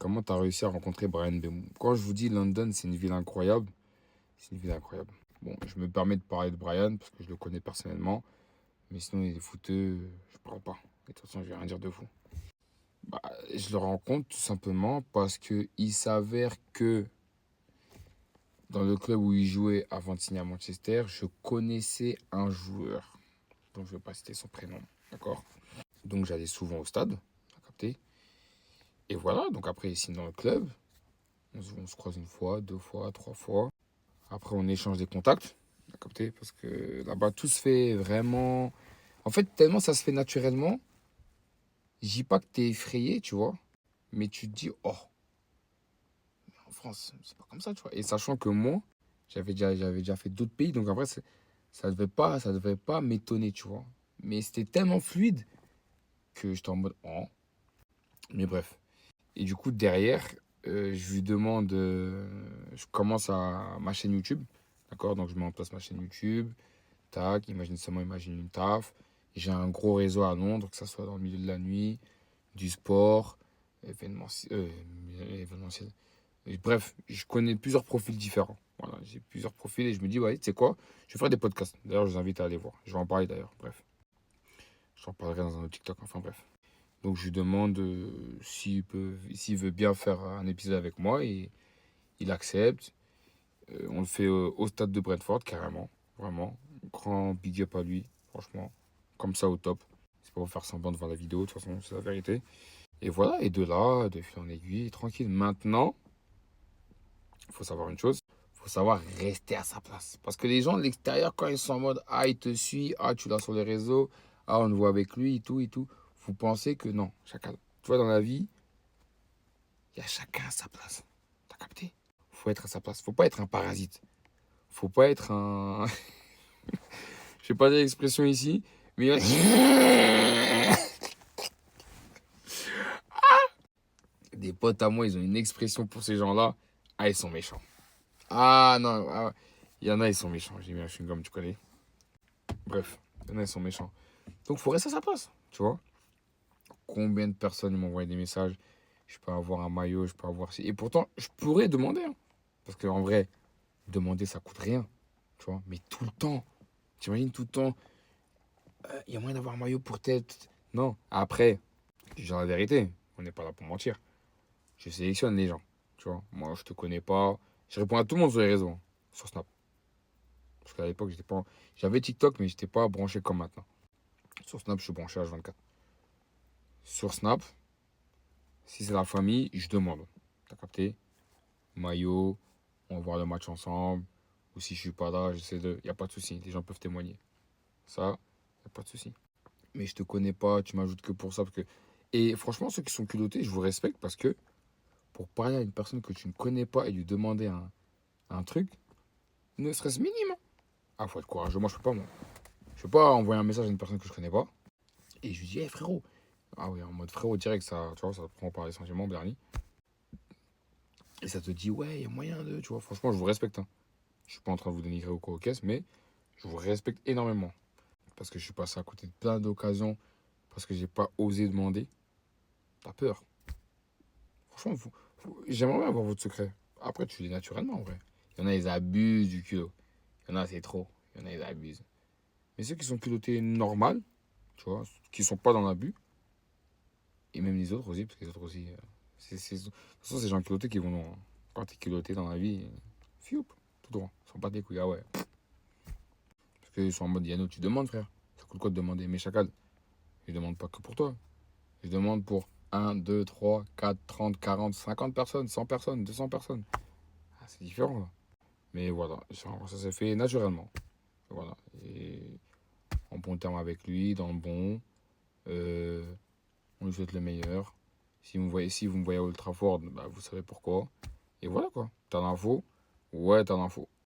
Comment tu as réussi à rencontrer Brian Bemou? Quand je vous dis London, c'est une ville incroyable, c'est une ville incroyable. Bon, je me permets de parler de Brian parce que je le connais personnellement, mais sinon, il est fouteux, je parle pas. Et de toute façon, je vais rien dire de fou. Bah, je le rencontre tout simplement parce que il s'avère que dans le club où il jouait avant de signer à Manchester, je connaissais un joueur dont je ne vais pas citer son prénom, d'accord? Donc j'allais souvent au stade, t'as capté? Et voilà, donc après il signe dans le club, on se croise une fois, deux fois, trois fois. Après, on échange des contacts. T'as capté? Parce que là-bas, tout se fait vraiment. En fait, tellement ça se fait naturellement, je dis pas que t'es effrayé, tu vois. Mais tu te dis, oh, en France, c'est pas comme ça, tu vois. Et sachant que moi, j'avais déjà fait d'autres pays, donc après, ça devait pas m'étonner, tu vois. Mais c'était tellement fluide que j'étais en mode, oh. Mais bref. Et du coup, derrière, je lui demande, je commence à ma chaîne YouTube. D'accord? Donc, je mets en place ma chaîne YouTube. Tac, imagine une taf. J'ai un gros réseau à Londres, que ce soit dans le milieu de la nuit, du sport, événementiel. Bref, je connais plusieurs profils différents. Voilà, j'ai plusieurs profils et je me dis, ouais, tu sais quoi, je vais faire des podcasts. D'ailleurs, je vous invite à aller voir. Je vais en parler d'ailleurs. Bref, j'en parlerai dans un autre TikTok. Enfin, bref. Donc, je lui demande s'il veut bien faire un épisode avec moi et il accepte. On le fait au stade de Brentford, carrément. Vraiment. Grand big up à lui, franchement. Comme ça, au top. C'est pas pour faire semblant de voir la vidéo, de toute façon, c'est la vérité. Et voilà, et de là, de fil en aiguille, tranquille. Maintenant, il faut savoir une chose. Il faut savoir rester à sa place. Parce que les gens de l'extérieur, quand ils sont en mode, ah, il te suit, ah, tu l'as sur les réseaux, ah, on le voit avec lui, et tout, et tout. Vous pensez que non, chacun. Tu vois, dans la vie, il y a chacun à sa place. T'as capté? Faut être à sa place. Faut pas être un parasite. Faut pas être un. Je vais pas dire l'expression ici, mais des potes à moi, ils ont une expression pour ces gens-là. Ah, ils sont méchants. Ah non, ah, il y en a, ils sont méchants. J'ai mis un chewing-gum, tu connais. Bref, il y en a, ils sont méchants. Donc, faut rester à sa place, tu vois. Combien de personnes m'ont envoyé des messages? Je peux avoir un maillot, je peux avoir. Et pourtant, je pourrais demander, hein. Parce qu'en vrai, demander, ça coûte rien, tu vois. Mais tout le temps, t'imagines tout le temps, il y a moyen d'avoir un maillot pour tête. Non. Après, je dis la vérité, on n'est pas là pour mentir. Je sélectionne les gens, tu vois. Moi, je te connais pas. Je réponds à tout le monde sur les réseaux, hein, sur Snap. Parce qu'à l'époque, j'étais pas. J'avais TikTok, mais j'étais pas branché comme maintenant. Sur Snap, je suis branché à H24. Sur Snap, si c'est la famille, je demande. T'as capté? Maillot, on va voir le match ensemble. Ou si je suis pas là, j'essaie de. Y a pas de souci, les gens peuvent témoigner. Ça, y a pas de souci. Mais je te connais pas, tu m'ajoutes que pour ça. Parce que... Et franchement, ceux qui sont culottés, je vous respecte parce que pour parler à une personne que tu ne connais pas et lui demander un truc, ne serait-ce minime. Ah, faut être courageux. Moi, je peux pas, moi. Je peux pas envoyer un message à une personne que je connais pas. Et je lui dis, hé frérot. Ah oui, en mode frérot direct, ça, tu vois, ça te prend par les sentiments, Bernie. Et ça te dit, ouais, il y a moyen de. Tu vois, franchement, je vous respecte, hein. Je suis pas en train de vous dénigrer au quoi aux caisses, mais je vous respecte énormément. Parce que je suis passé à côté de plein d'occasions. Parce que j'ai pas osé demander. T'as peur. Franchement, j'aimerais bien avoir votre secret. Après, tu l'es naturellement, en vrai. Il y en a, ils abusent du culot. Il y en a, c'est trop. Il y en a, ils abusent. Mais ceux qui sont pilotés normal, tu vois, qui sont pas dans l'abus, et même les autres aussi, parce que les autres aussi, de toute façon, c'est les gens culottés qui vont loin, hein. Quand t'es culotté dans la vie, fioup, tout droit. Ils sont pas des couilles, ah ouais. Parce qu'ils sont en mode, Yano, tu demandes, frère. Ça coûte quoi de demander? Mais chacal, je demande pas que pour toi. Je demande pour 1, 2, 3, 4, 30, 40, 50 personnes, 100 personnes, 200 personnes. Ah, c'est différent, là. Mais voilà, ça s'est fait naturellement. Voilà. Et en bon terme avec lui, dans le bon. Euh, on lui souhaite le meilleur. Si vous me voyez à Ultra Ford, bah, vous savez pourquoi. Et voilà quoi. T'as l'info? Ouais, t'as l'info.